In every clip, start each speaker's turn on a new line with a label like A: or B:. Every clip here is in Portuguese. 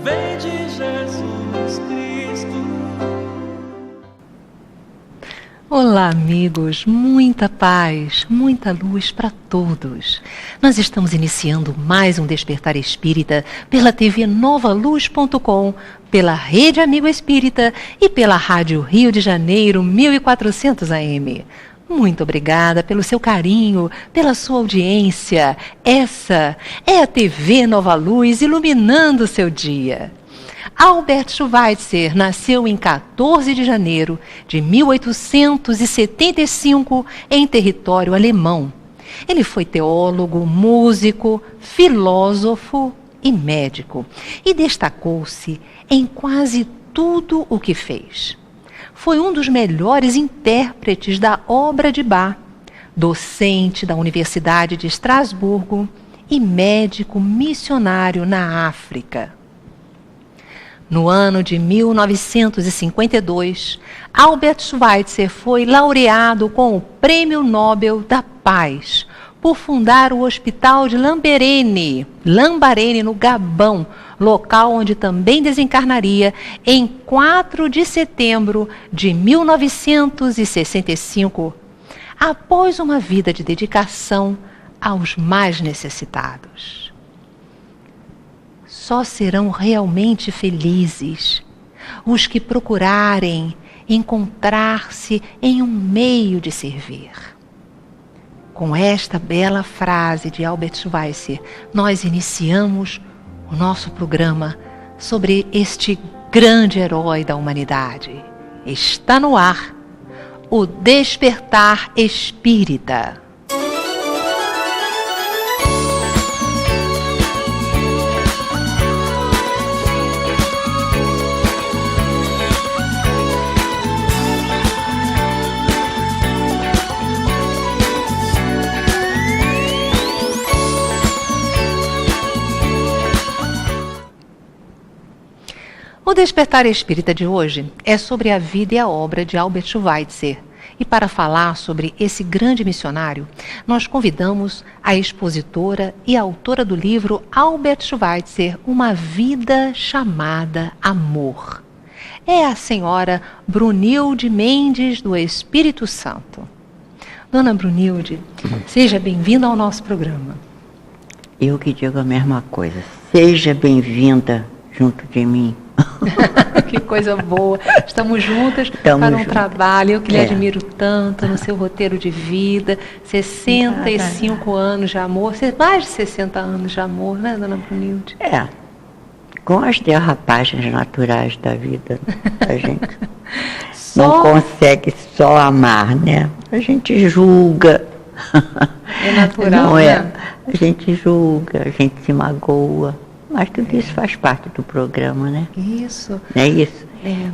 A: vem de Jesus Cristo.
B: Olá, amigos, muita paz, muita luz para todos. Nós estamos iniciando mais um Despertar Espírita pela TV novaluz.com, pela Rede Amigo Espírita e pela Rádio Rio de Janeiro 1400 AM. Muito obrigada pelo seu carinho, pela sua audiência. Essa é a TV Nova Luz iluminando o seu dia. Albert Schweitzer nasceu em 14 de janeiro de 1875 em território alemão. Ele foi teólogo, músico, filósofo e médico e destacou-se em quase tudo o que fez. Foi um dos melhores intérpretes da obra de Bach, docente da Universidade de Estrasburgo e médico missionário na África. No ano de 1952, Albert Schweitzer foi laureado com o Prêmio Nobel da Paz por fundar o Hospital de Lambarene, no Gabão, local onde também desencarnaria em 4 de setembro de 1965, após uma vida de dedicação aos mais necessitados. Só serão realmente felizes os que procurarem encontrar-se em um meio de servir. Com esta bela frase de Albert Schweitzer, nós iniciamos o nosso programa sobre este grande herói da humanidade. Está no ar o Despertar Espírita. O Despertar Espírita de hoje é sobre a vida e a obra de Albert Schweitzer. E para falar sobre esse grande missionário, nós convidamos a expositora e autora do livro Albert Schweitzer, Uma Vida Chamada Amor. É a senhora Brunilde Mendes do Espírito Santo. Dona Brunilde, seja bem-vinda ao nosso programa.
C: Eu que digo a mesma coisa. Seja bem-vinda junto de mim.
B: Que coisa boa. Estamos juntas para um trabalho. Eu que lhe admiro tanto no seu roteiro de vida. 65 anos de amor. Mais de 60 anos de amor, né, Dona Brunilde?
C: Com as derrapagens naturais da vida, a gente não consegue só amar, né? A gente julga.
B: É natural,
C: não é?
B: Né?
C: A gente julga, a gente se magoa. Mas tudo isso faz parte do programa, né?
B: Isso.
C: É isso?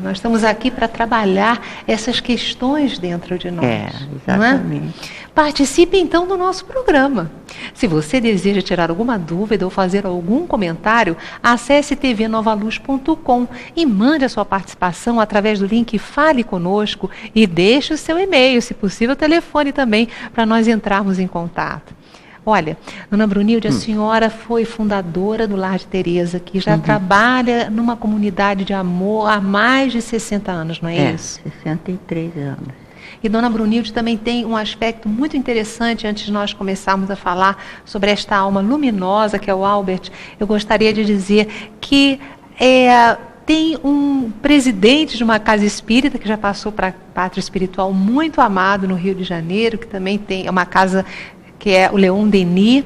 B: Nós estamos aqui para trabalhar essas questões dentro de nós.
C: Exatamente.
B: Não é? Participe então do nosso programa. Se você deseja tirar alguma dúvida ou fazer algum comentário, acesse tvnovaluz.com e mande a sua participação através do link Fale Conosco e deixe o seu e-mail, se possível o telefone também, para nós entrarmos em contato. Olha, Dona Brunilde, a senhora foi fundadora do Lar de Teresa, que já trabalha numa comunidade de amor há mais de 60 anos, não é isso?
C: 63 anos.
B: E Dona Brunilde também tem um aspecto muito interessante, antes de nós começarmos a falar sobre esta alma luminosa que é o Albert. Eu gostaria de dizer que tem um presidente de uma casa espírita que já passou para a Pátria Espiritual muito amado no Rio de Janeiro, que também tem uma casa que é o Leon Denis,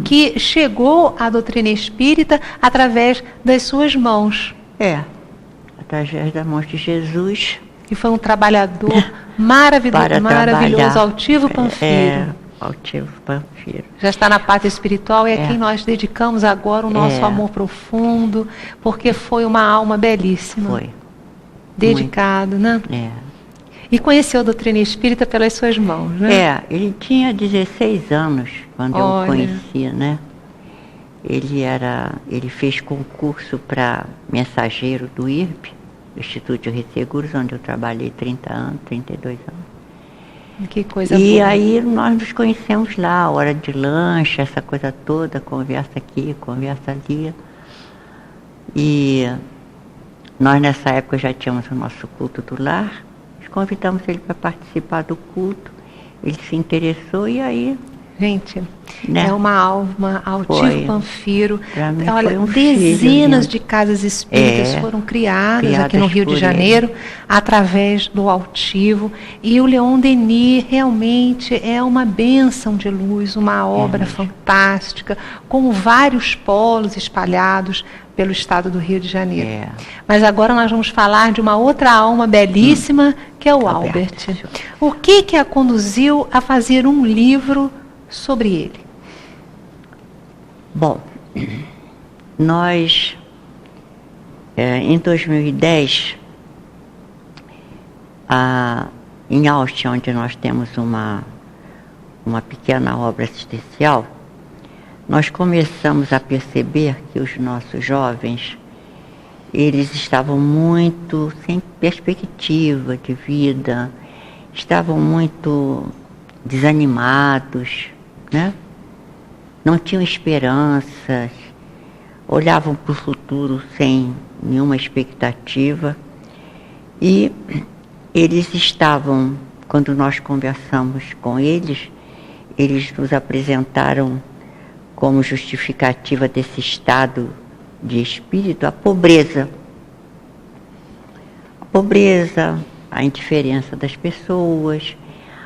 B: que chegou à doutrina espírita através das suas mãos.
C: Através das mãos de Jesus.
B: E foi um trabalhador maravilhoso, Altivo Panfiro.
C: Altivo Panfiro.
B: Já está na Pátria Espiritual e é quem nós dedicamos agora o nosso amor profundo, porque foi uma alma belíssima.
C: Foi.
B: Dedicado,
C: muito.
B: Né? E conheceu a doutrina espírita pelas suas mãos, né?
C: Ele tinha 16 anos quando eu o conheci, né? Ele fez concurso para mensageiro do IRP, Instituto de Resseguros, onde eu trabalhei 32 anos.
B: Que coisa boa.
C: E aí nós nos conhecemos lá, hora de lanche, essa coisa toda, conversa aqui, conversa ali. E nós nessa época já tínhamos o nosso culto do lar, convidamos ele para participar do culto, ele se interessou e aí...
B: Gente,
C: né?
B: É uma alma, Altivo Panfiro.
C: Olha, foi um
B: dezenas
C: filho,
B: de casas espíritas foram criadas aqui no Rio de Janeiro, através do Altivo. E o Leon Denis realmente é uma bênção de luz, uma obra fantástica, com vários polos espalhados pelo estado do Rio de Janeiro. Mas agora nós vamos falar de uma outra alma belíssima, que é o Albert. O que a conduziu a fazer um livro sobre ele?
C: Bom, nós, em 2010, em Austin, onde nós temos uma pequena obra assistencial, nós começamos a perceber que os nossos jovens, eles estavam muito sem perspectiva de vida, estavam muito desanimados, né? Não tinham esperanças, olhavam para o futuro sem nenhuma expectativa. E eles estavam, quando nós conversamos com eles nos apresentaram como justificativa desse estado de espírito a pobreza. A pobreza, a indiferença das pessoas,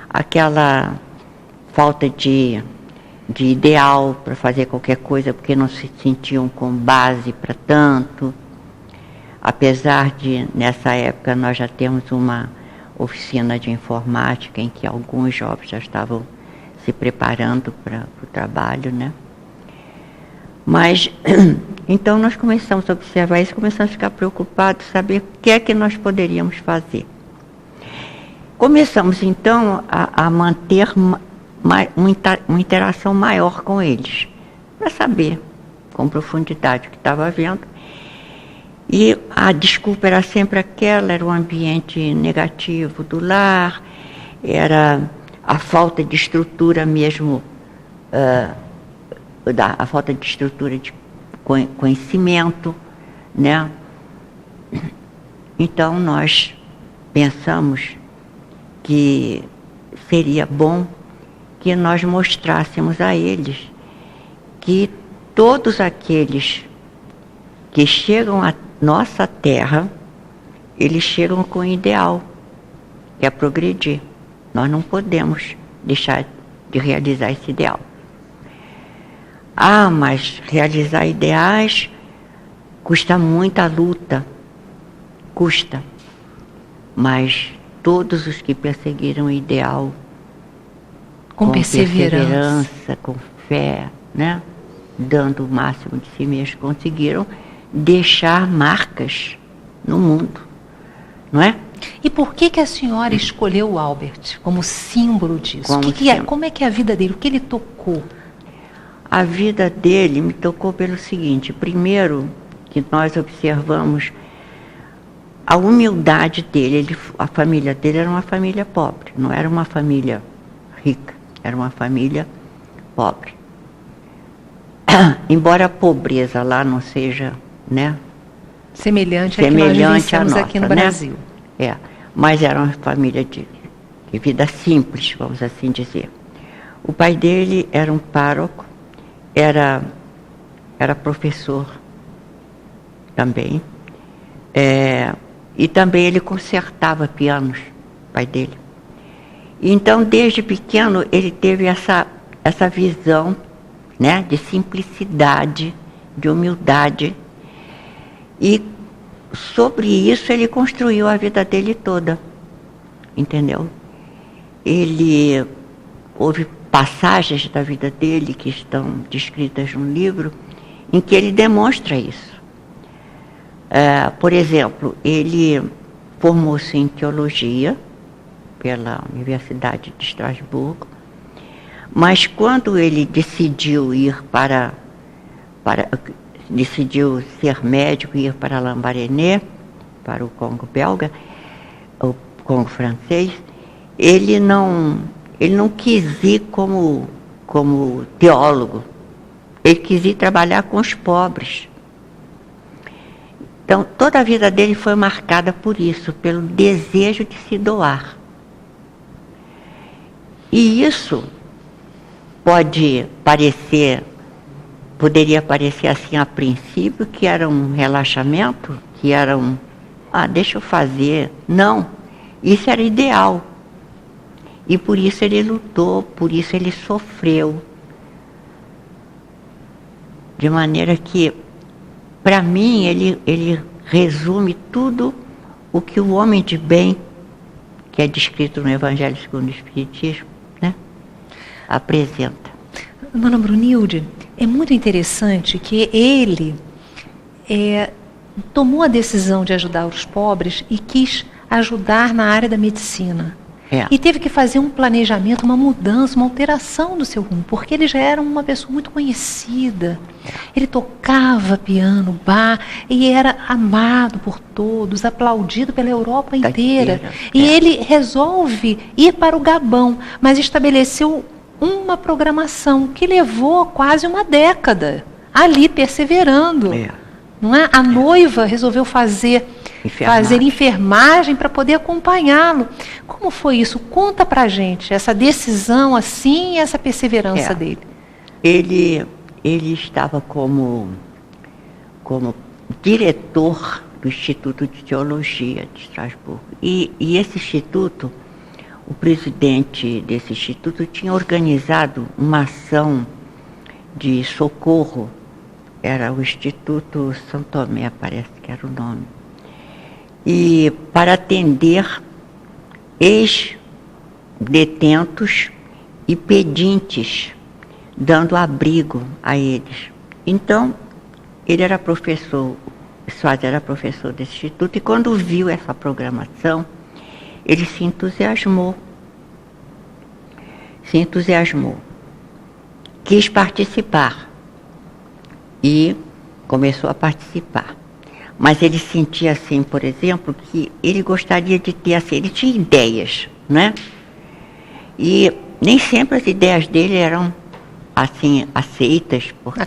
C: aquela falta de ideal para fazer qualquer coisa, porque não se sentiam com base para tanto. Apesar de, nessa época, nós já temos uma oficina de informática em que alguns jovens já estavam se preparando para o trabalho, né? Mas, então nós começamos a observar isso, começamos a ficar preocupados, saber o que é que nós poderíamos fazer. Começamos, então, a manter uma interação maior com eles, para saber com profundidade o que estava havendo. E a desculpa era sempre aquela, era o ambiente negativo do lar, era a falta de estrutura mesmo, a falta de estrutura de conhecimento, né? Então nós pensamos que seria bom que nós mostrássemos a eles que todos aqueles que chegam à nossa terra, eles chegam com o ideal, que é progredir. Nós não podemos deixar de realizar esse ideal. Mas realizar ideais custa muita luta, custa. Mas todos os que perseguiram o ideal com perseverança, com fé, né? Dando o máximo de si mesmos, conseguiram deixar marcas no mundo, não é?
B: E por que a senhora escolheu o Albert como símbolo disso? Como é que é a vida dele? O que ele tocou?
C: A vida dele me tocou pelo seguinte: primeiro, que nós observamos a humildade dele. A família dele era uma família pobre, não era uma família rica, era uma família pobre. Embora a pobreza lá não seja, né,
B: semelhante a que nós vivenciamos aqui no Brasil.
C: Mas era uma família de vida simples, vamos assim dizer. O pai dele era um pároco, era professor também, e também ele consertava pianos, o pai dele. Então, desde pequeno, ele teve essa visão, né, de simplicidade, de humildade, e sobre isso ele construiu a vida dele toda, entendeu? Houve passagens da vida dele que estão descritas no livro, em que ele demonstra isso. Por exemplo, ele formou-se em teologia pela Universidade de Estrasburgo, mas quando ele decidiu decidiu ser médico e ir para Lambaréné, para o Congo belga, o Congo francês, ele não quis ir como teólogo, ele quis ir trabalhar com os pobres. Então, toda a vida dele foi marcada por isso, pelo desejo de se doar. E isso poderia parecer assim a princípio que era um relaxamento, que era deixa eu fazer. Não, isso era ideal. E por isso ele lutou, por isso ele sofreu. De maneira que, para mim, ele resume tudo o que o homem de bem, que é descrito no Evangelho segundo o Espiritismo, né, apresenta.
B: Dona Brunilde, é muito interessante que ele tomou a decisão de ajudar os pobres e quis ajudar na área da medicina. E teve que fazer um planejamento, uma mudança, uma alteração do seu rumo, porque ele já era uma pessoa muito conhecida. Ele tocava piano, bar, e era amado por todos, aplaudido pela Europa inteira. E ele resolve ir para o Gabão, mas estabeleceu uma programação que levou quase uma década, ali perseverando. Não é? A noiva resolveu fazer enfermagem para poder acompanhá-lo. Como foi isso? Conta pra gente essa decisão assim e essa perseverança dele.
C: Ele estava como diretor do Instituto de Teologia de Estrasburgo. E esse instituto, o presidente desse instituto tinha organizado uma ação de socorro. Era o Instituto São Tomé, parece que era o nome. E para atender ex-detentos e pedintes, dando abrigo a eles. Então, ele era professor, Soares era professor desse instituto, e quando viu essa programação, ele se entusiasmou. Quis participar. E começou a participar. Mas ele sentia assim, por exemplo, que ele gostaria de ter assim, ele tinha ideias, né? E nem sempre as ideias dele eram assim aceitas, porque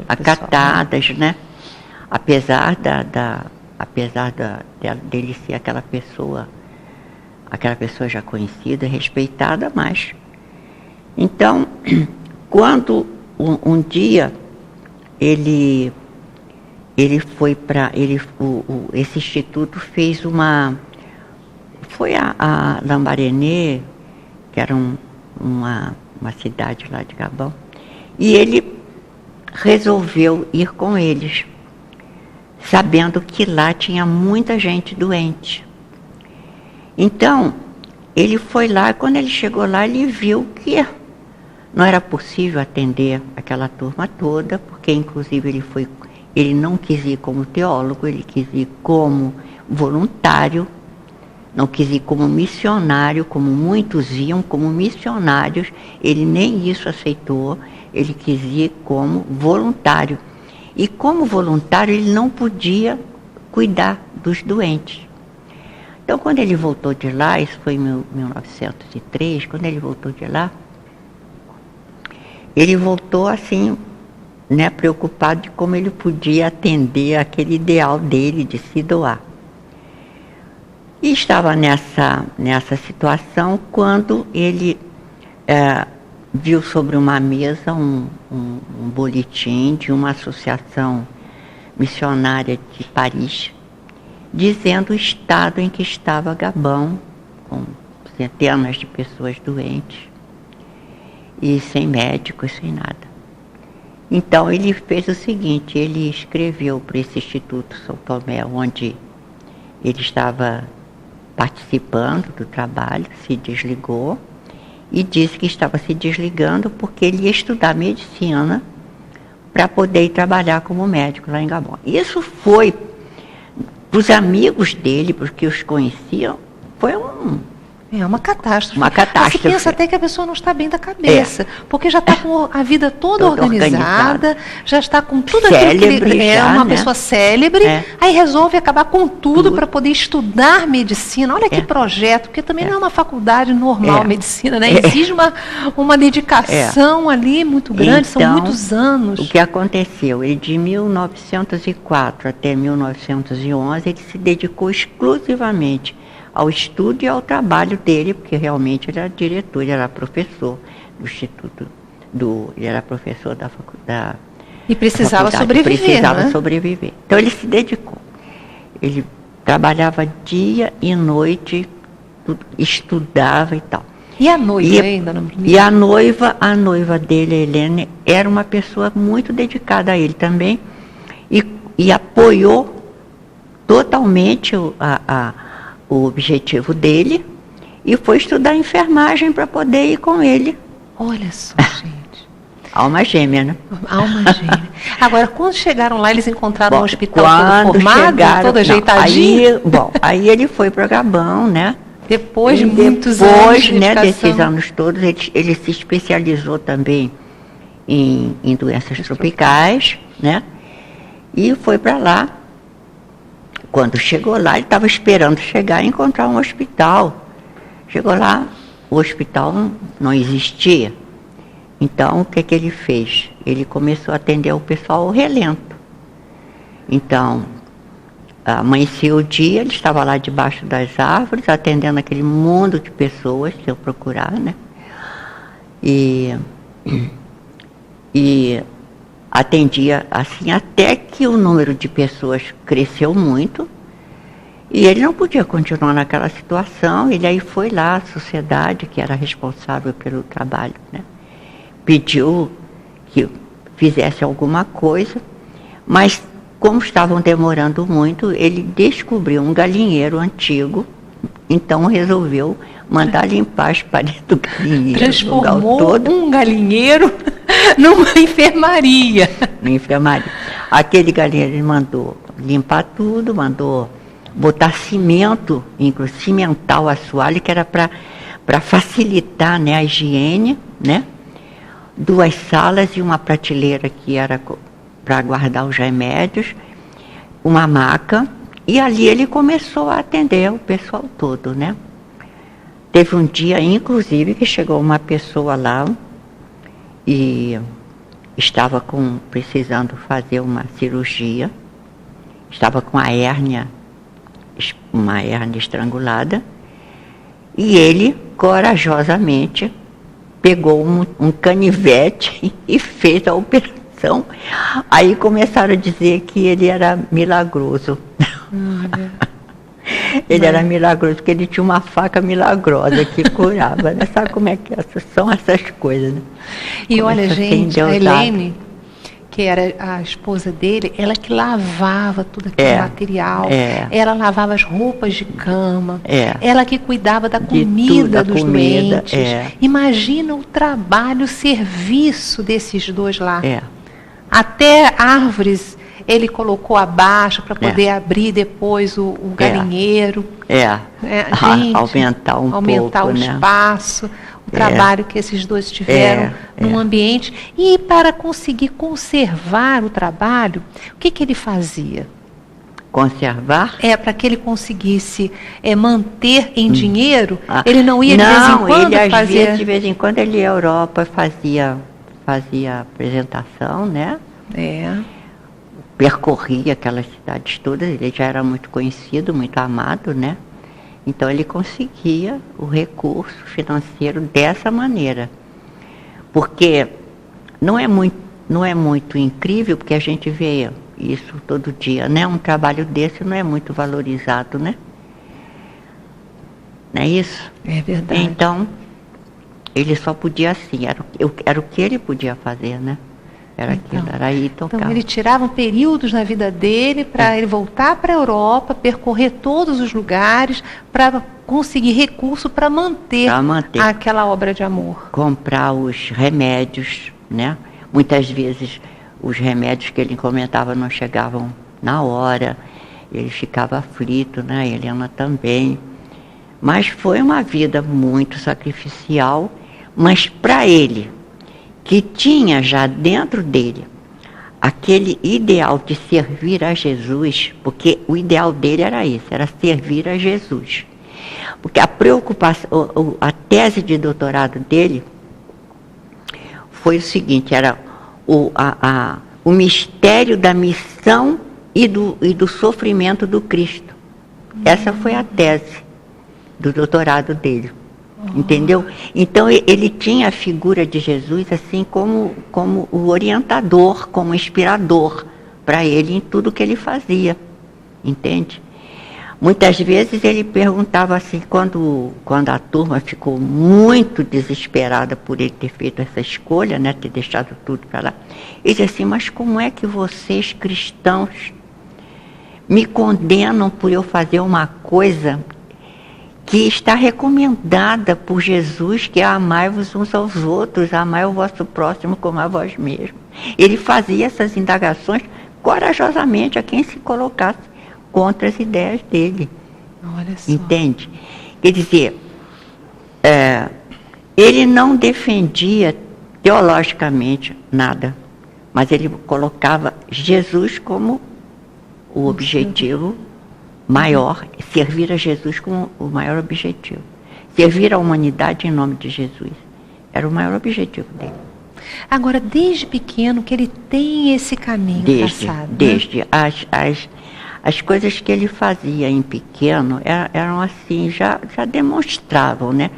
C: acatadas, né? Apesar dele ser aquela pessoa já conhecida, respeitada, mas então, quando um dia esse instituto fez foi a Lambaréné, que era uma cidade lá de Gabão, e ele resolveu ir com eles, sabendo que lá tinha muita gente doente. Então, ele foi lá, e quando ele chegou lá, ele viu que não era possível atender aquela turma toda, porque inclusive ele não quis ir como teólogo, ele quis ir como voluntário, não quis ir como missionário, como muitos iam, como missionários, ele nem isso aceitou, ele quis ir como voluntário. E como voluntário ele não podia cuidar dos doentes. Então quando ele voltou de lá, isso foi em 1903, quando ele voltou de lá, ele voltou assim, né, preocupado de como ele podia atender aquele ideal dele de se doar. E estava nessa situação quando ele viu sobre uma mesa um boletim de uma associação missionária de Paris, dizendo o estado em que estava Gabão, com centenas de pessoas doentes, e sem médicos, sem nada. Então ele fez o seguinte, ele escreveu para esse Instituto São Tomé, onde ele estava participando do trabalho, se desligou, e disse que estava se desligando porque ele ia estudar medicina para poder ir trabalhar como médico lá em Gabão. Isso foi, para os amigos dele, porque os conheciam, foi
B: É uma catástrofe.
C: Uma catástrofe.
B: Você pensa até que a pessoa não está bem da cabeça, porque já está com a vida toda organizada, já está com tudo aquilo que é uma pessoa célebre, aí resolve acabar com tudo para poder estudar medicina. Olha que projeto, porque também não é uma faculdade normal, medicina, né? Exige uma dedicação ali muito grande,
C: então,
B: são muitos anos.
C: O que aconteceu? Ele, de 1904 até 1911, ele se dedicou exclusivamente ao estudo e ao trabalho dele, porque realmente ele era diretor, ele era professor do Instituto, ele era professor da faculdade.
B: E precisava sobreviver,
C: precisava sobreviver. Então ele se dedicou. Ele trabalhava dia e noite, estudava e tal.
B: E a noiva ainda?
C: E a noiva dele, Helene, era uma pessoa muito dedicada a ele também e apoiou totalmente o objetivo dele e foi estudar enfermagem para poder ir com ele.
B: Olha só, gente.
C: Alma gêmea, né?
B: Alma gêmea. Agora, quando chegaram lá, eles encontraram um hospital todo
C: formado,
B: todo ajeitadinho?
C: Aí ele foi para Gabão, né?
B: Depois de muitos anos de
C: desses anos todos, ele se especializou também em doenças tropicais, né? E foi para lá. Quando chegou lá, ele estava esperando chegar e encontrar um hospital. Chegou lá, o hospital não existia. Então, o que ele fez? Ele começou a atender o pessoal ao relento. Então, amanheceu o dia, ele estava lá debaixo das árvores, atendendo aquele mundo de pessoas que eu procurar, né? E atendia assim até que o número de pessoas cresceu muito e ele não podia continuar naquela situação. Ele aí foi lá, a sociedade que era responsável pelo trabalho, né? Pediu que fizesse alguma coisa, mas como estavam demorando muito, ele descobriu um galinheiro antigo, então resolveu mandar limpar as paredes do galinheiro.
B: Transformou um galinheiro numa enfermaria.
C: Na enfermaria. Aquele galinheiro ele mandou limpar tudo, mandou botar cimento, inclusive cimentar o assoalho, que era para facilitar, né, a higiene, né? 2 salas e uma prateleira que era para guardar os remédios, uma maca, e ali ele começou a atender o pessoal todo, né? Teve um dia, inclusive, que chegou uma pessoa lá e estava precisando fazer uma cirurgia, estava com uma hérnia estrangulada, e ele, corajosamente, pegou um canivete e fez a operação. Aí começaram a dizer que ele era milagroso. Ele era milagroso, porque ele tinha uma faca milagrosa que curava, né? Sabe como é que são essas coisas, né?
B: E olha, gente, a Helene, que era a esposa dele, ela que lavava tudo aquele material, ela lavava as roupas de cama, ela que cuidava da comida dos doentes. Imagina o trabalho, o serviço desses dois lá. Até árvores ele colocou abaixo para poder abrir depois o galinheiro. Gente, aumentar o espaço, o trabalho que esses dois tiveram num ambiente. E para conseguir conservar o trabalho, o que ele fazia?
C: Conservar?
B: Para que ele conseguisse manter em dinheiro, ele não ia de vez em quando
C: fazer? De vez em quando ele ia à Europa, fazia apresentação, né? Percorria aquelas cidades todas, ele já era muito conhecido, muito amado, né? Então ele conseguia o recurso financeiro dessa maneira. Porque não é muito incrível, porque a gente vê isso todo dia, né? Um trabalho desse não é muito valorizado, né? Não é isso?
B: É verdade.
C: Então, ele só podia assim, era o que ele podia fazer, né? Era aquilo, era aí tocar.
B: Então ele tirava períodos na vida dele para ele voltar para a Europa, percorrer todos os lugares, para conseguir recurso para manter aquela obra de amor.
C: Comprar os remédios, né? Muitas vezes os remédios que ele encomendava não chegavam na hora, ele ficava aflito, né? A Helena também. Mas foi uma vida muito sacrificial, mas para ele, que tinha já dentro dele aquele ideal de servir a Jesus, porque o ideal dele era esse, era servir a Jesus. Porque a preocupação, a tese de doutorado dele foi o seguinte, era o mistério da missão e do sofrimento do Cristo. Essa foi a tese do doutorado dele. Entendeu? Então ele tinha a figura de Jesus assim como o orientador, como inspirador para ele em tudo que ele fazia. Entende? Muitas vezes ele perguntava assim, quando a turma ficou muito desesperada por ele ter feito essa escolha, né, ter deixado tudo para lá, ele dizia assim, mas como é que vocês cristãos me condenam por eu fazer uma coisa que está recomendada por Jesus, que é amai-vos uns aos outros, amai o vosso próximo como a vós mesmos. Ele fazia essas indagações corajosamente a quem se colocasse contra as ideias dele.
B: Olha só.
C: Entende? Quer dizer, ele não defendia teologicamente nada, mas ele colocava Jesus como o objetivo maior, servir a Jesus como o maior objetivo. Servir a humanidade em nome de Jesus. Era o maior objetivo dele.
B: Agora, desde pequeno que ele tem esse caminho traçado.
C: Desde as coisas que ele fazia em pequeno eram assim, já demonstravam, né?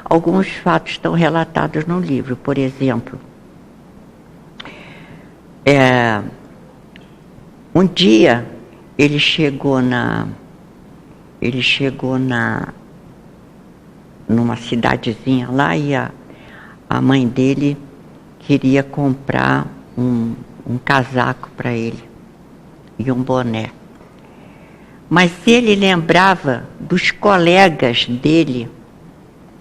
C: Alguns fatos estão relatados no livro. Por exemplo, um dia ele chegou numa cidadezinha lá e a mãe dele queria comprar um casaco para ele e um boné. Mas ele lembrava dos colegas dele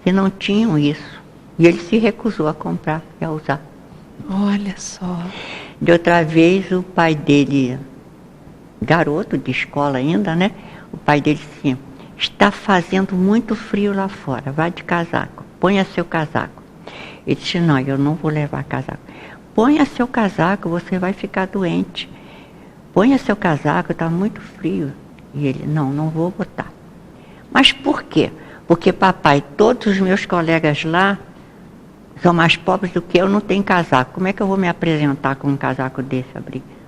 C: que não tinham isso. E ele se recusou a comprar e a usar.
B: Olha só.
C: De outra vez, o pai dele, garoto de escola ainda, né? O pai dele disse, está fazendo muito frio lá fora, vai de casaco, ponha seu casaco. Ele disse, não, eu não vou levar casaco. Ponha seu casaco, você vai ficar doente. Ponha seu casaco, está muito frio. E ele, não vou botar. Mas por quê? Porque, papai, todos os meus colegas lá são mais pobres do que eu, não tenho casaco. Como é que eu vou me apresentar com um casaco desse,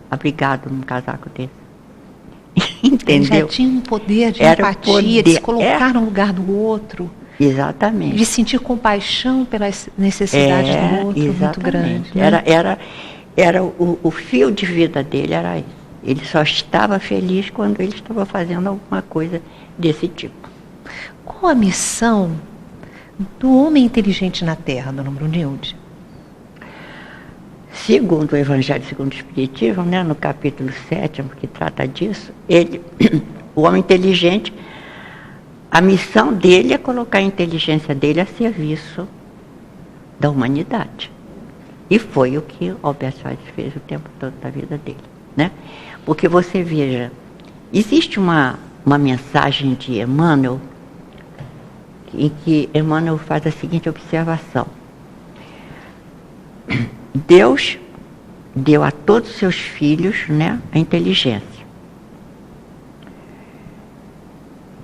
C: abrigado num casaco desse? Entendeu?
B: Ele já tinha um poder de
C: Era
B: empatia,
C: poder,
B: de se colocar no lugar do outro.
C: Exatamente.
B: De sentir compaixão pelas necessidades do outro,
C: exatamente.
B: muito grande. Né?
C: Era o fio de vida dele, era isso. Ele só estava feliz quando ele estava fazendo alguma coisa desse tipo.
B: Qual a missão do homem inteligente na Terra, dona Brunilde?
C: Segundo o Evangelho segundo o Espiritismo, né, no capítulo 7, que trata disso, o homem inteligente, a missão dele é colocar a inteligência dele a serviço da humanidade. E foi o que Albert Einstein fez o tempo todo da vida dele. Né? Porque você veja, existe uma mensagem de Emmanuel, em que Emmanuel faz a seguinte observação. Deus deu a todos os seus filhos, né, a inteligência.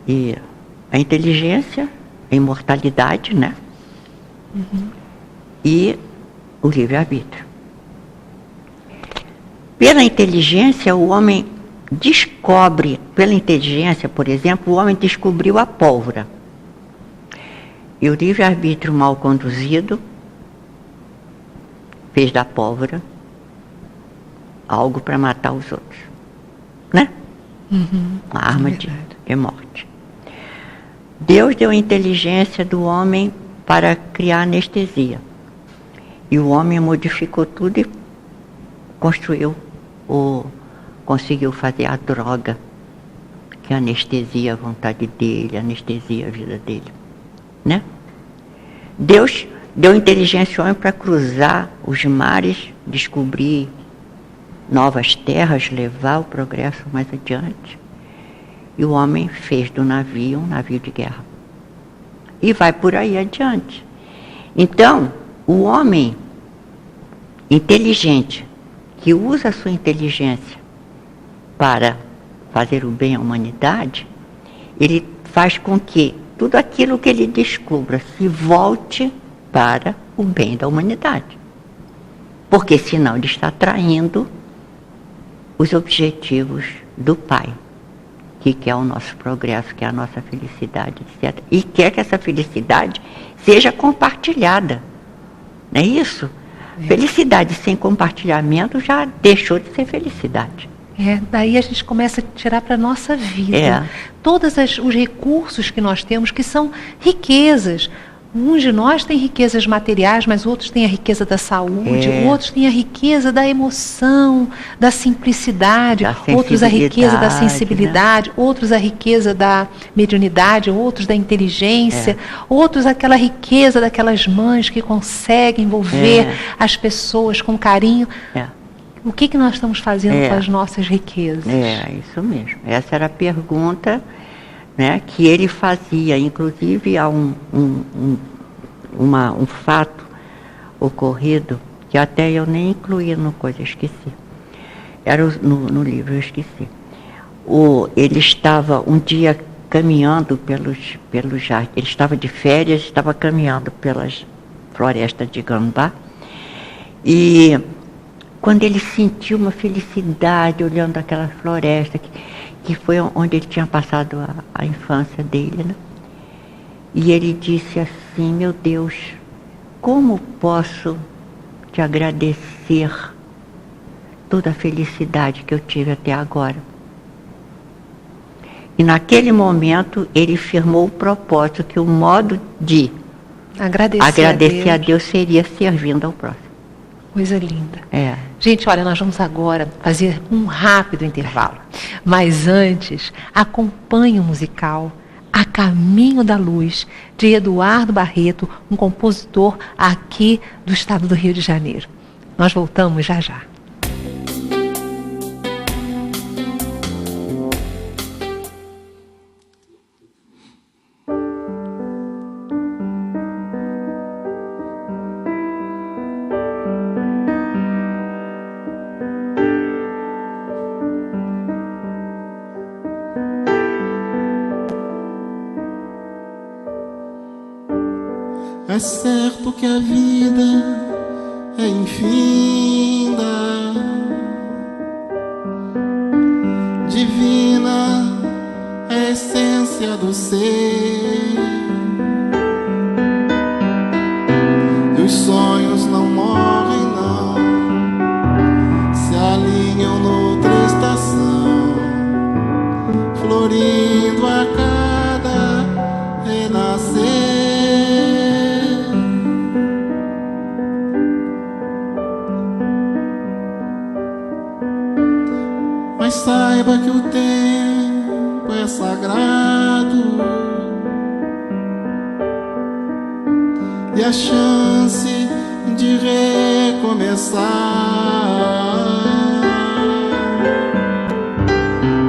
C: E a inteligência, a imortalidade, né? E o livre-arbítrio. Pela inteligência, o homem descobre, pela inteligência, por exemplo, o homem descobriu a pólvora. E o livre-arbítrio mal conduzido fez da pólvora algo para matar os outros. Né? Uma arma de morte. Deus deu a inteligência do homem para criar anestesia. E o homem modificou tudo e construiu conseguiu fazer a droga que anestesia a vontade dele, anestesia a vida dele. Né? Deus deu inteligência ao homem para cruzar os mares, descobrir novas terras, levar o progresso mais adiante. E o homem fez do navio um navio de guerra. e vai por aí adiante. Então, o homem inteligente, que usa a sua inteligência para fazer o bem à humanidade, ele faz com que tudo aquilo que ele descubra se volte para o bem da humanidade. Porque senão ele está traindo os objetivos do Pai, que quer o nosso progresso, que é a nossa felicidade, etc. E quer que essa felicidade seja compartilhada. Não é isso? Felicidade sem compartilhamento já deixou de ser felicidade.
B: Daí a gente começa a tirar para a nossa vida. Todos os recursos que nós temos, que são riquezas. Uns de nós têm riquezas materiais, mas outros têm a riqueza da saúde, outros têm a riqueza da emoção, da simplicidade, outros a riqueza da sensibilidade, outros a riqueza da mediunidade, outros da inteligência, outros aquela riqueza daquelas mães que conseguem envolver as pessoas com carinho. O que nós estamos fazendo com as nossas riquezas?
C: Isso mesmo. Essa era a pergunta, né, que ele fazia. Inclusive, há um fato ocorrido, que até eu nem incluí no coisa, esqueci. Era no livro, eu esqueci. Ele estava um dia caminhando pelos jardins, ele estava de férias, estava caminhando pelas florestas de Gambá, e quando ele sentiu uma felicidade olhando aquela floresta, que foi onde ele tinha passado a infância dele, né? E ele disse assim: meu Deus, como posso te agradecer toda a felicidade que eu tive até agora? E naquele momento ele firmou o propósito que o modo de agradecer a Deus seria servindo ao próximo.
B: Coisa linda. Gente, olha, nós vamos agora fazer um rápido intervalo. Mas antes, acompanhe o musical A Caminho da Luz, de Eduardo Barreto, um compositor aqui do estado do Rio de Janeiro. Nós voltamos já já.
D: É certo que a vida é infinda, divina é a essência do ser, e os sonhos não morrem não, se alinham noutra estação, florindo a cada renascer. Mas saiba que o tempo é sagrado e a chance de recomeçar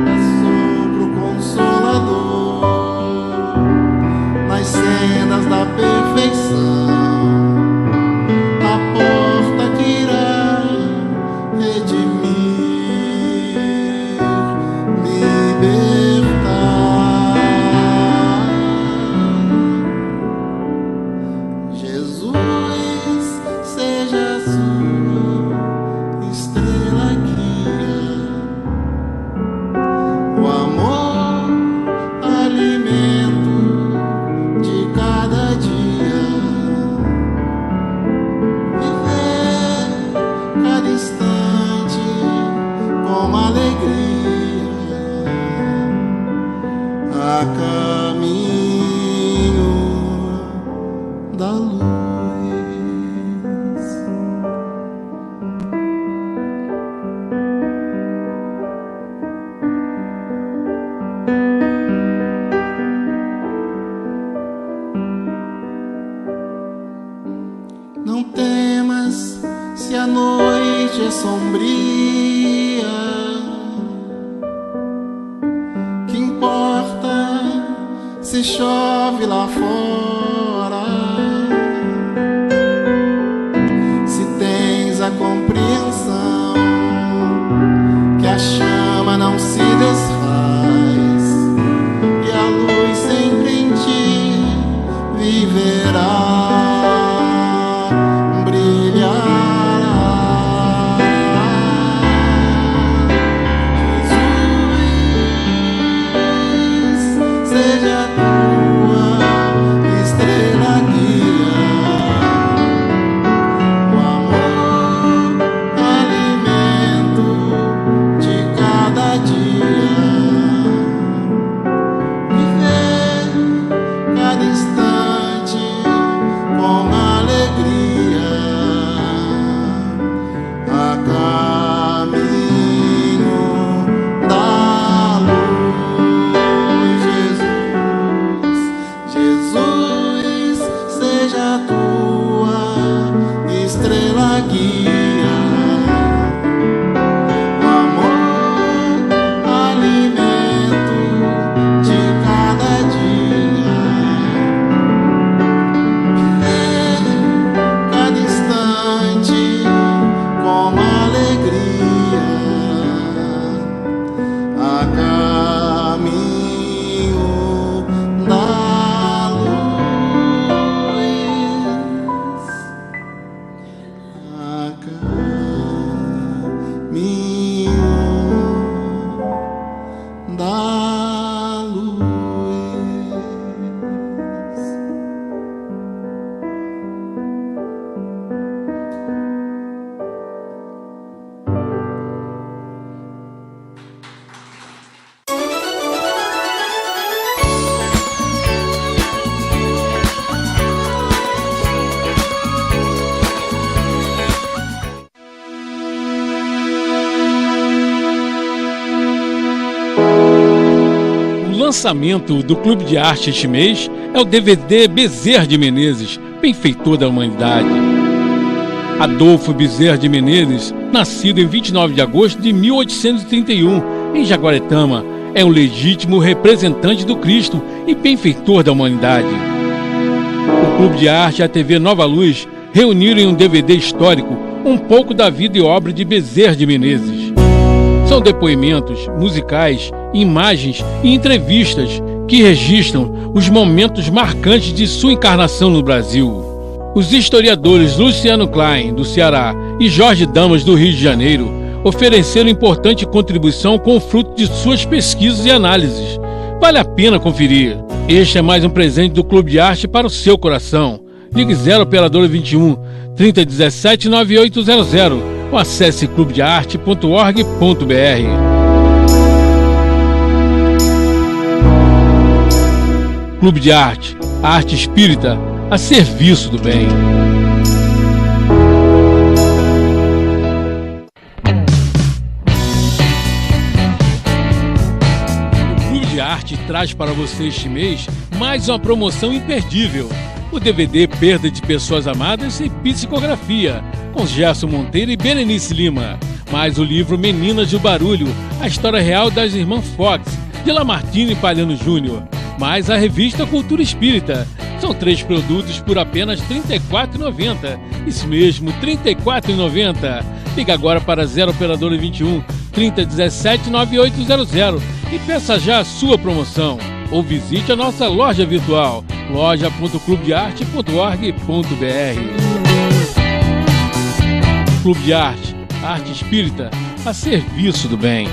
D: é sopro consolador nas sendas da perfeição, a porta que irá redimir, a caminho da luz. Não temas se a noite é sombria, que importa se se chove lá fora, se tens a compreensão que a chama não se desfaz e a luz sempre em ti viverá, brilhará.
E: O lançamento do Clube de Arte este mês é o DVD Bezerra de Menezes, benfeitor da humanidade. Adolfo Bezerra de Menezes, nascido em 29 de agosto de 1831, em Jaguaretama, é um legítimo representante do Cristo e benfeitor da humanidade. O Clube de Arte e a TV Nova Luz reuniram em um DVD histórico um pouco da vida e obra de Bezerra de Menezes. São depoimentos musicais, imagens e entrevistas que registram os momentos marcantes de sua encarnação no Brasil. Os historiadores Luciano Klein, do Ceará, e Jorge Damas, do Rio de Janeiro, ofereceram importante contribuição com o fruto de suas pesquisas e análises. Vale a pena conferir. Este é mais um presente do Clube de Arte para o seu coração. Ligue 0 operadora 21 3017 9800 ou acesse clubedearte.org.br. Clube de Arte, a arte espírita a serviço do bem. O Clube de Arte traz para você este mês mais uma promoção imperdível. O DVD Perda de Pessoas Amadas e Psicografia, com Gerson Monteiro e Berenice Lima. Mais o livro Meninas do Barulho, a história real das irmãs Fox, de Lamartine e Palhano Júnior. Mais a revista Cultura Espírita. São 3 produtos por apenas R$ 34,90. Isso mesmo, R$ 34,90. Liga agora para 0 operadora 21 3017 9800 e peça já a sua promoção. Ou visite a nossa loja virtual, loja.clubedearte.org.br. Clube de Arte, arte espírita a serviço do bem.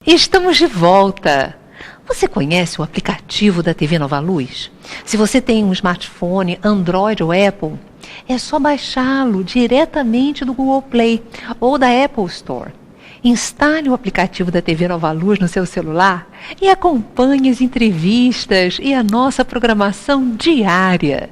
B: Estamos de volta. Você conhece o aplicativo da TV Nova Luz? Se você tem um smartphone Android ou Apple, é só baixá-lo diretamente do Google Play ou da Apple Store. Instale o aplicativo da TV Nova Luz no seu celular e acompanhe as entrevistas e a nossa programação diária.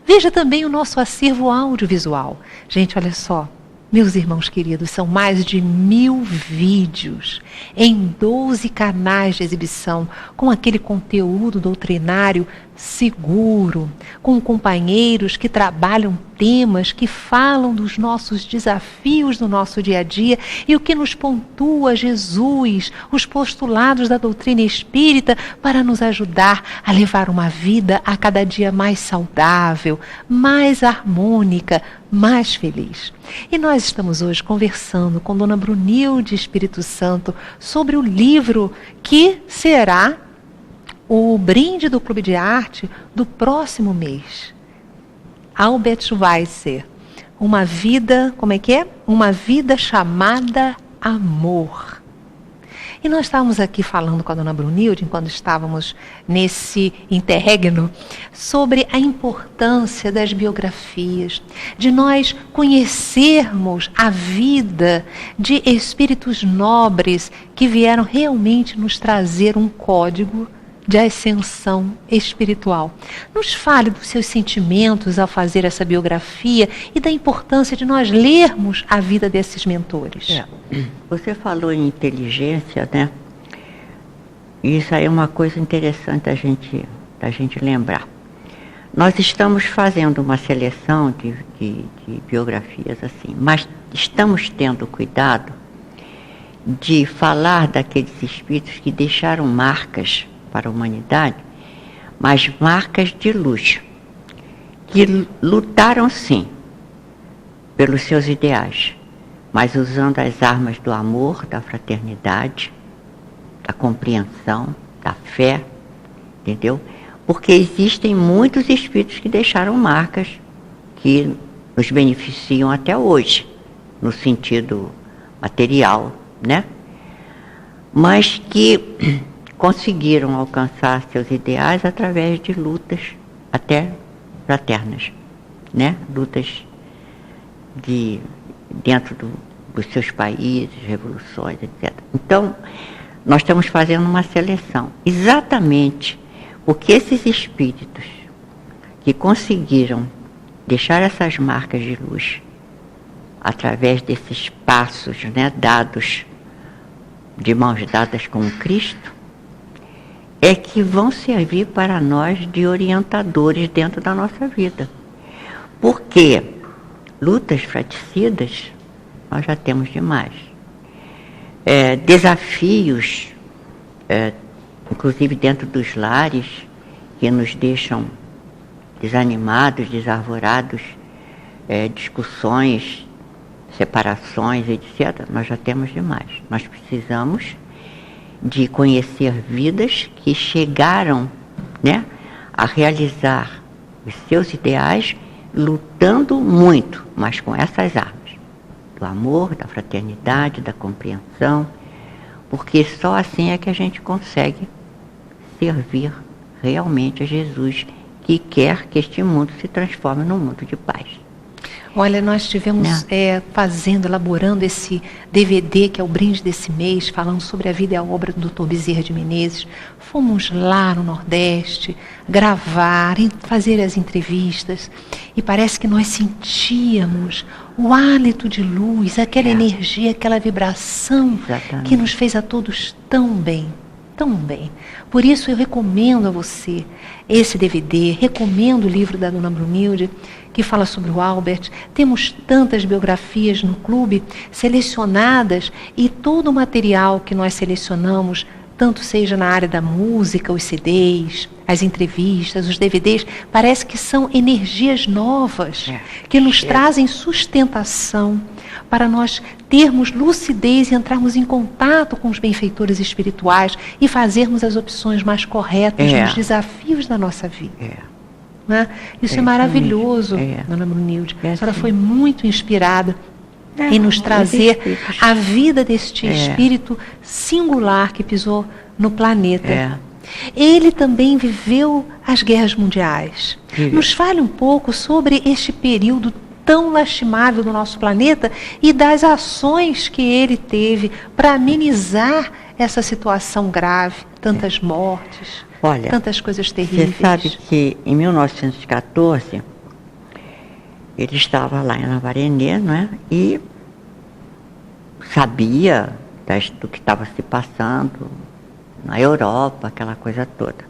B: Veja também o nosso acervo audiovisual. Gente, olha só. Meus irmãos queridos, são mais de 1000 vídeos em 12 canais de exibição com aquele conteúdo doutrinário seguro, com companheiros que trabalham temas que falam dos nossos desafios do nosso dia a dia e o que nos pontua Jesus, os postulados da doutrina espírita para nos ajudar a levar uma vida a cada dia mais saudável, mais harmônica, mais feliz. E nós estamos hoje conversando com Dona Brunilde Espírito Santo sobre o livro que será o brinde do Clube de Arte do próximo mês. Albert Schweitzer, uma vida, como é que é? Uma vida chamada amor. E nós estávamos aqui falando com a Dona Brunilde, enquanto estávamos nesse interregno, sobre a importância das biografias, de nós conhecermos a vida de espíritos nobres que vieram realmente nos trazer um código de ascensão espiritual. Nos fale dos seus sentimentos ao fazer essa biografia e da importância de nós lermos a vida desses mentores.
C: Você falou em inteligência, né? Isso aí é uma coisa interessante da gente lembrar. Nós estamos fazendo uma seleção de biografias assim, mas estamos tendo cuidado de falar daqueles espíritos que deixaram marcas para a humanidade, mas marcas de luz, que lutaram sim pelos seus ideais, mas usando as armas do amor, da fraternidade, da compreensão, da fé, entendeu? Porque existem muitos espíritos que deixaram marcas que nos beneficiam até hoje, no sentido material, né? Mas que conseguiram alcançar seus ideais através de lutas até fraternas, né? Lutas dentro dos seus países, revoluções, etc. Então, nós estamos fazendo uma seleção, exatamente porque esses espíritos que conseguiram deixar essas marcas de luz através desses passos, né, dados de mãos dadas com Cristo, é que vão servir para nós de orientadores dentro da nossa vida. Porque lutas fraticidas nós já temos demais. Desafios, inclusive dentro dos lares, que nos deixam desanimados, desarvorados, discussões, separações, etc., nós já temos demais. Nós precisamos de conhecer vidas que chegaram, né, a realizar os seus ideais, lutando muito, mas com essas armas do amor, da fraternidade, da compreensão, porque só assim é que a gente consegue servir realmente a Jesus, que quer que este mundo se transforme num mundo de paz.
B: Olha, nós estivemos elaborando esse DVD, que é o brinde desse mês, falando sobre a vida e a obra do Dr. Bezerra de Menezes. Fomos lá no Nordeste gravar, fazer as entrevistas, e parece que nós sentíamos o hálito de luz, aquela energia, aquela vibração. Exatamente. Que nos fez a todos tão bem. Tão bem. Por isso eu recomendo a você esse DVD, recomendo o livro da Dona Brunilde, que fala sobre o Albert. Temos tantas biografias no clube selecionadas, e todo o material que nós selecionamos, tanto seja na área da música, os CDs, as entrevistas, os DVDs, parece que são energias novas, que nos trazem sustentação para nós termos lucidez e entrarmos em contato com os benfeitores espirituais e fazermos as opções mais corretas nos desafios da nossa vida. Né? Isso é maravilhoso, Dona Brunilde. A senhora foi muito inspirada em nos trazer a vida deste espírito singular que pisou no planeta. Ele também viveu as guerras mundiais. Nos fale um pouco sobre este período tão lastimável do nosso planeta e das ações que ele teve para amenizar essa situação grave, tantas mortes, tantas coisas terríveis.
C: Você sabe que em 1914 ele estava lá em Lavarainê, não é? E sabia do que estava se passando na Europa, aquela coisa toda.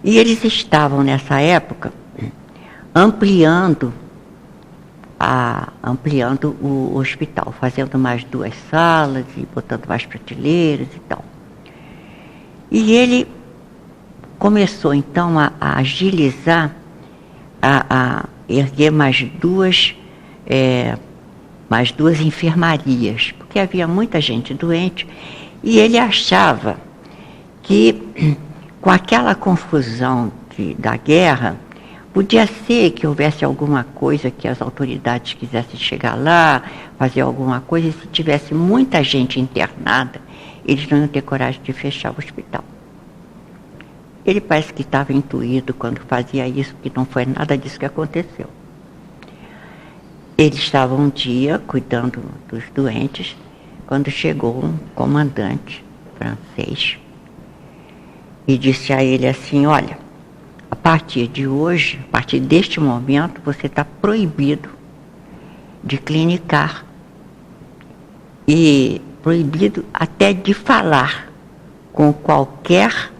C: E eles estavam, nessa época, ampliando o hospital, fazendo mais 2 salas e botando mais prateleiras e tal. E ele começou, então, a agilizar, a erguer mais duas enfermarias, porque havia muita gente doente, e ele achava que, com aquela confusão da guerra, podia ser que houvesse alguma coisa que as autoridades quisessem chegar lá, fazer alguma coisa, e se tivesse muita gente internada, eles não iam ter coragem de fechar o hospital. Ele parece que estava intuído quando fazia isso, porque não foi nada disso que aconteceu. Ele estava um dia cuidando dos doentes, quando chegou um comandante francês e disse a ele assim: olha, a partir de hoje, a partir deste momento, você está proibido de clinicar e proibido até de falar com qualquer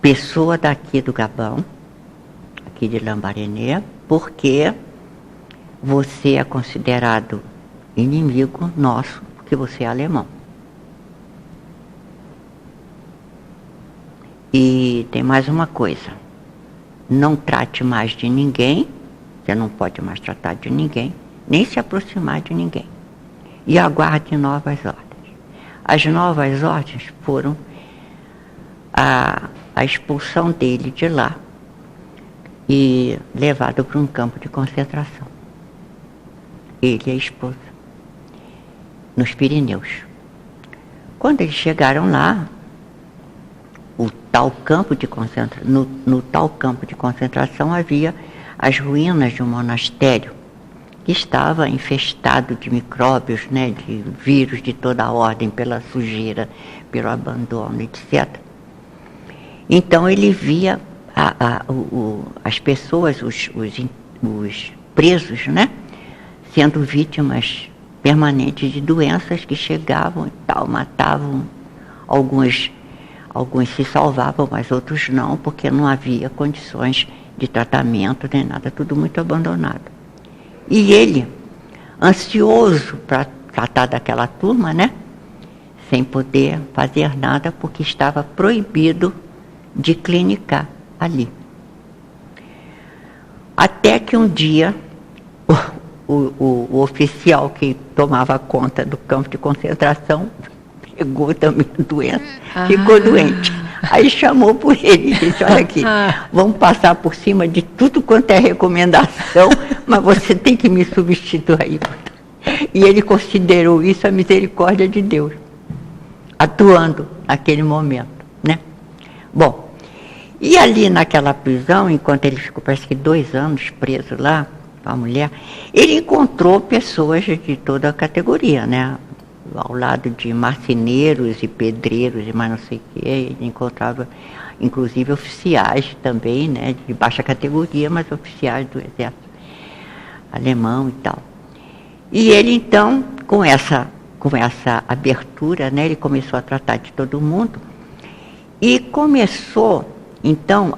C: pessoa daqui do Gabão, aqui de Lambaréné, porque você é considerado inimigo nosso, porque você é alemão. E tem mais uma coisa: não trate mais de ninguém, você não pode mais tratar de ninguém, nem se aproximar de ninguém. E aguarde novas ordens. As novas ordens foram a expulsão dele de lá e levado para um campo de concentração. Ele e a esposa, nos Pirineus. Quando eles chegaram lá, no tal campo de concentração havia as ruínas de um monastério que estava infestado de micróbios, né, de vírus de toda a ordem, pela sujeira, pelo abandono, etc. Então ele via as pessoas, os presos, né, sendo vítimas permanentes de doenças que chegavam e tal, matavam. Alguns se salvavam, mas outros não, porque não havia condições de tratamento nem nada, tudo muito abandonado. E ele, ansioso para tratar daquela turma, né, sem poder fazer nada, porque estava proibido de clinicar ali. Até que um dia o oficial que tomava conta do campo de concentração pegou também a doença, ficou doente. Aí chamou por ele e disse: olha aqui, vamos passar por cima de tudo quanto é recomendação, mas você tem que me substituir. E ele considerou isso a misericórdia de Deus, atuando naquele momento, né? Bom, e ali naquela prisão, enquanto ele ficou, parece que 2 anos preso lá, com a mulher, ele encontrou pessoas de toda a categoria, né? Ao lado de marceneiros e pedreiros e mais não sei o que, ele encontrava inclusive oficiais também, né? De baixa categoria, mas oficiais do exército alemão e tal. E ele então, com essa abertura, né? Ele começou a tratar de todo mundo e começou então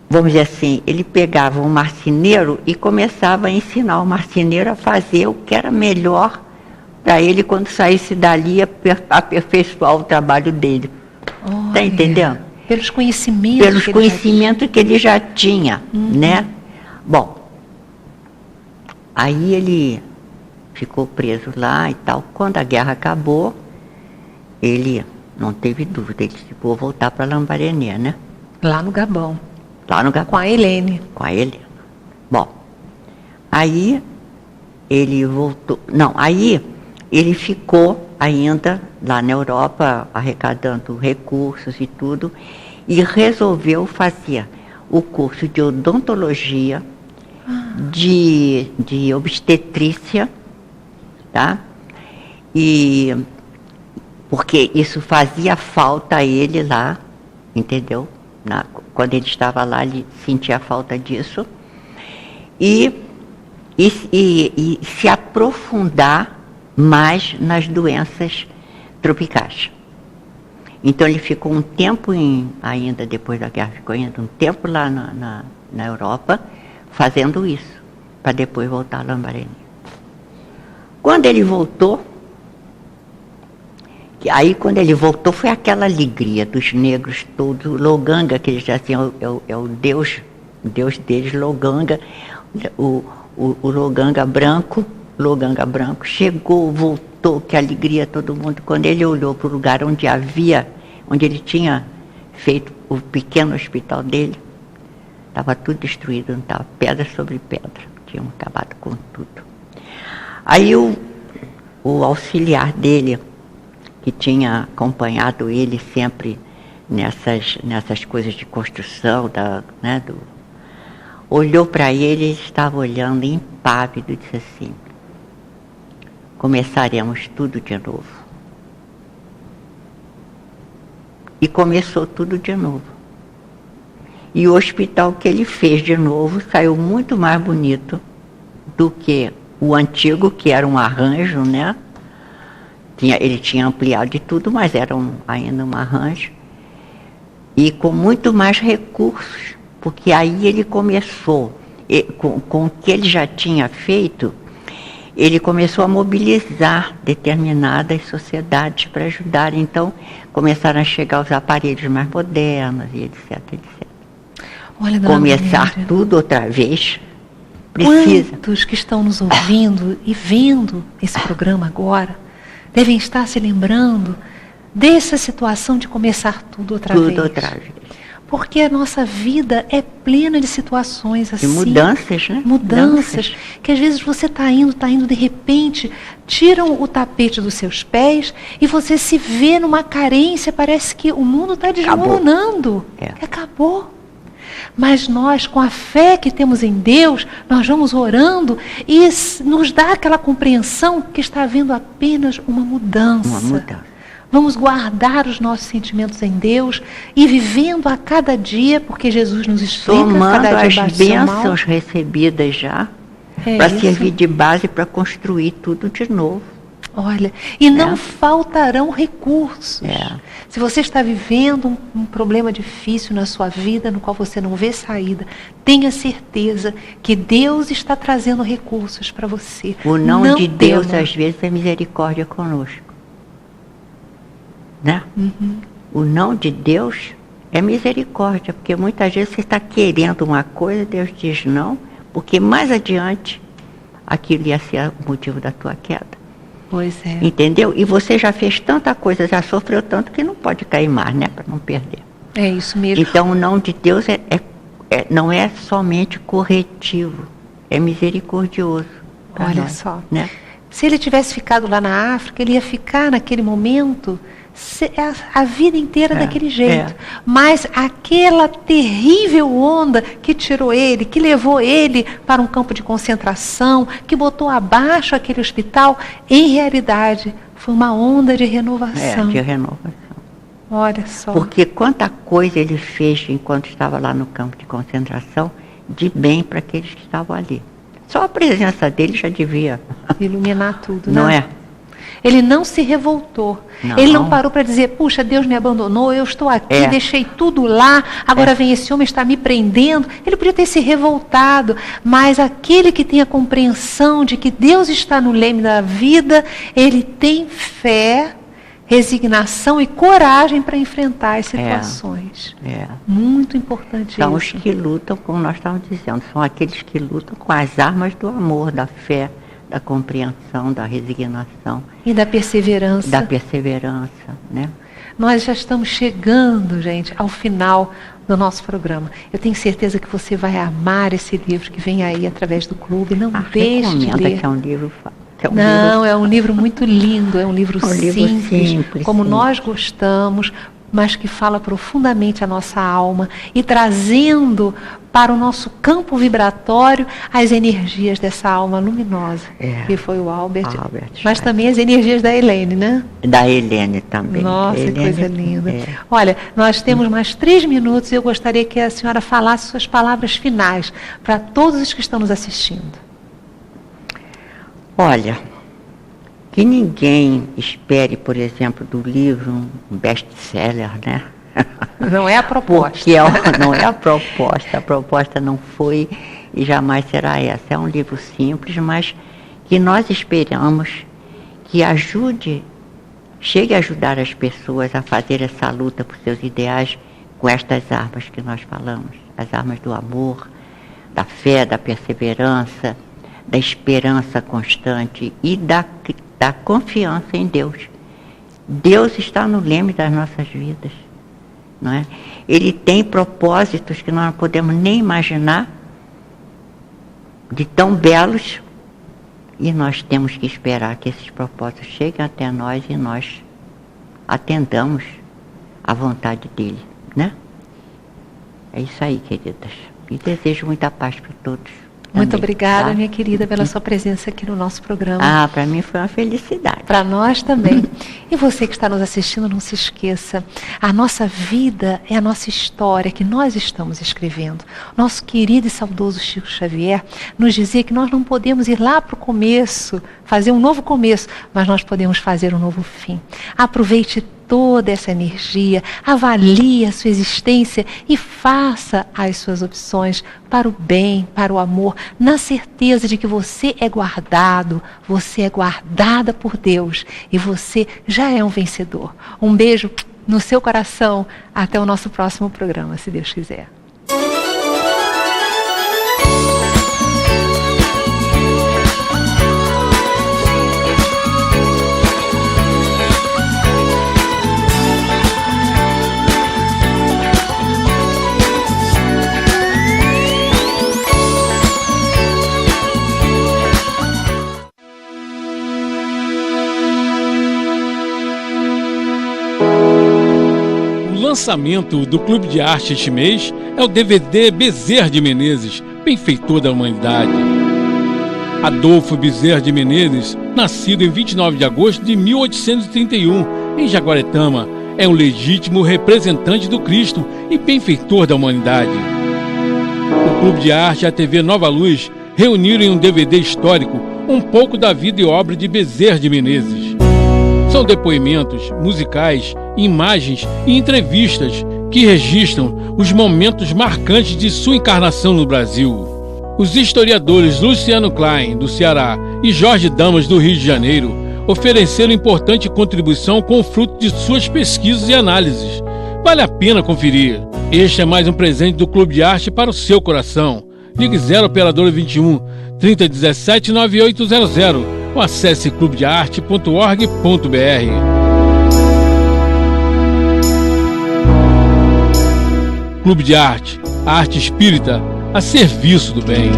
C: vamos dizer assim, ele pegava um marceneiro e começava a ensinar o marceneiro a fazer o que era melhor para ele, quando saísse dali, aperfeiçoar o trabalho dele. Está entendendo?
B: Pelos conhecimentos.
C: Pelos conhecimentos que ele já tinha, né? Bom, aí ele ficou preso lá e tal. Quando a guerra acabou, ele não teve dúvida, ele disse: vou voltar para Lambaréné, né?
B: Lá no Gabão.
C: Lá no Gabão.
B: Com a Helene.
C: Com a Helene. Bom, aí ele voltou. Não, aí ele ficou ainda lá na Europa, arrecadando recursos e tudo, e resolveu fazer o curso de odontologia, de obstetrícia, tá? E porque isso fazia falta a ele lá, entendeu? Quando ele estava lá, ele sentia falta disso. E se aprofundar mais nas doenças tropicais. Então ele ficou um tempo, ainda depois da guerra, ficou ainda um tempo lá na Europa, fazendo isso, para depois voltar a Lambaréné. Quando ele voltou, quando ele voltou foi aquela alegria dos negros todos, o Loganga, que eles diziam, é o Deus deles, Loganga, o Loganga branco chegou, voltou, que alegria todo mundo. Quando ele olhou para o lugar onde ele tinha feito o pequeno hospital dele, estava tudo destruído, não estava pedra sobre pedra, tinham acabado com tudo. Aí o auxiliar dele, que tinha acompanhado ele sempre nessas coisas de construção, olhou para ele, ele estava olhando impávido e disse assim: começaremos tudo de novo. E começou tudo de novo. E o hospital que ele fez de novo saiu muito mais bonito do que o antigo, que era um arranjo, né? Ele tinha ampliado de tudo, mas era ainda um arranjo. E com muito mais recursos, porque aí ele começou, com o que ele já tinha feito, ele começou a mobilizar determinadas sociedades para ajudar. Então, começaram a chegar os aparelhos mais modernos, e etc, etc.
B: Olha,
C: começar tudo outra vez. Precisa.
B: Quantos que estão nos ouvindo e vendo esse programa agora devem estar se lembrando dessa situação de começar tudo outra vez.
C: Tudo outra vez.
B: Porque a nossa vida é plena de situações assim.
C: De mudanças, né?
B: Mudanças. Que às vezes você está indo, de repente, tiram o tapete dos seus pés e você se vê numa carência, parece que o mundo está desmoronando. Acabou. Mas nós, com a fé que temos em Deus, nós vamos orando e nos dá aquela compreensão que está havendo apenas uma mudança.
C: Uma mudança.
B: Vamos guardar os nossos sentimentos em Deus e vivendo a cada dia, porque Jesus nos explica
C: somando
B: cada dia
C: as bênçãos recebidas já, para servir de base para construir tudo de novo.
B: Olha, e não faltarão recursos. Se você está vivendo um problema difícil na sua vida, no qual você não vê saída, tenha certeza que Deus está trazendo recursos para você.
C: O não de Deus, às vezes, é misericórdia conosco. Né? O não de Deus é misericórdia, porque muitas vezes você está querendo uma coisa, Deus diz não, porque mais adiante aquilo ia ser o motivo da tua queda.
B: Pois é.
C: Entendeu? E você já fez tanta coisa, já sofreu tanto que não pode cair mais, né? Para não perder.
B: É isso mesmo.
C: Então o não de Deus não é somente corretivo, é misericordioso.
B: Olha só.
C: Né?
B: Se ele tivesse ficado lá na África, ele ia ficar naquele momento a vida inteira daquele jeito. Mas aquela terrível onda que tirou ele, que levou ele para um campo de concentração, que botou abaixo aquele hospital, em realidade foi uma onda de renovação.
C: De renovação.
B: Olha só.
C: Porque quanta coisa ele fez enquanto estava lá no campo de concentração, de bem para aqueles que estavam ali. Só a presença dele já devia
B: iluminar tudo, né?
C: Não é?
B: Ele não se revoltou.
C: Não.
B: Ele não parou para dizer, puxa, Deus me abandonou, eu estou aqui, deixei tudo lá, agora vem esse homem, está me prendendo. Ele podia ter se revoltado, mas aquele que tem a compreensão de que Deus está no leme da vida, ele tem fé, resignação e coragem para enfrentar as situações. Muito importante
C: São
B: isso.
C: os que lutam, como nós estávamos dizendo, são aqueles que lutam com as armas do amor, da fé, da compreensão, da resignação.
B: E da perseverança.
C: Da perseverança, né?
B: Nós já estamos chegando, gente, ao final do nosso programa. Eu tenho certeza que você vai amar esse livro que vem aí através do clube. Não deixe de ler.
C: Que é um livro...
B: É um livro muito lindo, é um livro simples, como nós gostamos, mas que fala profundamente a nossa alma e trazendo para o nosso campo vibratório as energias dessa alma luminosa, que foi o Albert mas também as energias da Helene, né?
C: Da Helene também.
B: Nossa, que coisa linda. Olha, nós temos mais 3 minutos e eu gostaria que a senhora falasse suas palavras finais para todos os que estão nos assistindo.
C: Olha, que ninguém espere, por exemplo, do livro um best-seller, né?
B: Não é a proposta.
C: Porque não é a proposta não foi e jamais será essa. É um livro simples, mas que nós esperamos que chegue a ajudar as pessoas a fazer essa luta por seus ideais com estas armas que nós falamos, as armas do amor, da fé, da perseverança, da esperança constante e da confiança em Deus. Deus está no leme das nossas vidas, não é? Ele tem propósitos que nós não podemos nem imaginar, de tão belos, e nós temos que esperar que esses propósitos cheguem até nós e nós atendamos à vontade dele, né? É isso aí, queridas. E desejo muita paz para todos.
B: Muito
C: também,
B: obrigada,
C: tá?
B: minha querida, pela sua presença aqui no nosso programa.
C: Para mim foi uma felicidade.
B: Para nós também. E você que está nos assistindo, não se esqueça, a nossa vida é a nossa história que nós estamos escrevendo. Nosso querido e saudoso Chico Xavier nos dizia que nós não podemos ir lá para o começo, fazer um novo começo, mas nós podemos fazer um novo fim. Aproveite toda essa energia, avalie a sua existência e faça as suas opções para o bem, para o amor, na certeza de que você é guardado, você é guardada por Deus e você já é um vencedor. Um beijo no seu coração, até o nosso próximo programa, se Deus quiser.
E: O lançamento do Clube de Arte este mês é o DVD Bezerra de Menezes, Benfeitor da Humanidade. Adolfo Bezerra de Menezes, nascido em 29 de agosto de 1831, em Jaguaretama, é um legítimo representante do Cristo e benfeitor da humanidade. O Clube de Arte e a TV Nova Luz reuniram em um DVD histórico um pouco da vida e obra de Bezerra de Menezes. São depoimentos musicais, imagens e entrevistas que registram os momentos marcantes de sua encarnação no Brasil. Os historiadores Luciano Klein, do Ceará, e Jorge Damas, do Rio de Janeiro, ofereceram importante contribuição com o fruto de suas pesquisas e análises. Vale a pena conferir. Este é mais um presente do Clube de Arte para o seu coração. Ligue 0 operadora 21 3017 9800 ou acesse clubedearte.org.br. Clube de Arte, a arte espírita a serviço do bem.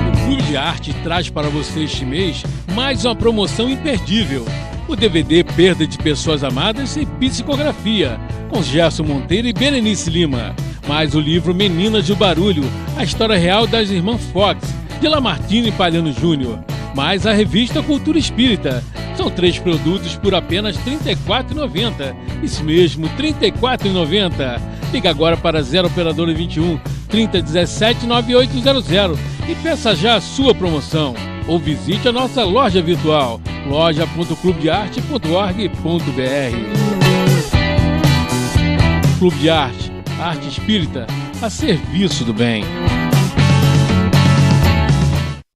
E: O Clube de Arte traz para você este mês mais uma promoção imperdível. O DVD Perda de Pessoas Amadas e Psicografia, com Gerson Monteiro e Berenice Lima. Mais o livro Meninas do Barulho, a história real das irmãs Fox, de Lamartine e Palhano Júnior. Mais a revista Cultura Espírita. São 3 produtos por apenas R$ 34,90. Isso mesmo, R$ 34,90. Liga agora para 0 operadora 21 3017 9800 e peça já a sua promoção. Ou visite a nossa loja virtual, loja.clubedearte.org.br. Clube de Arte, arte espírita a serviço do bem.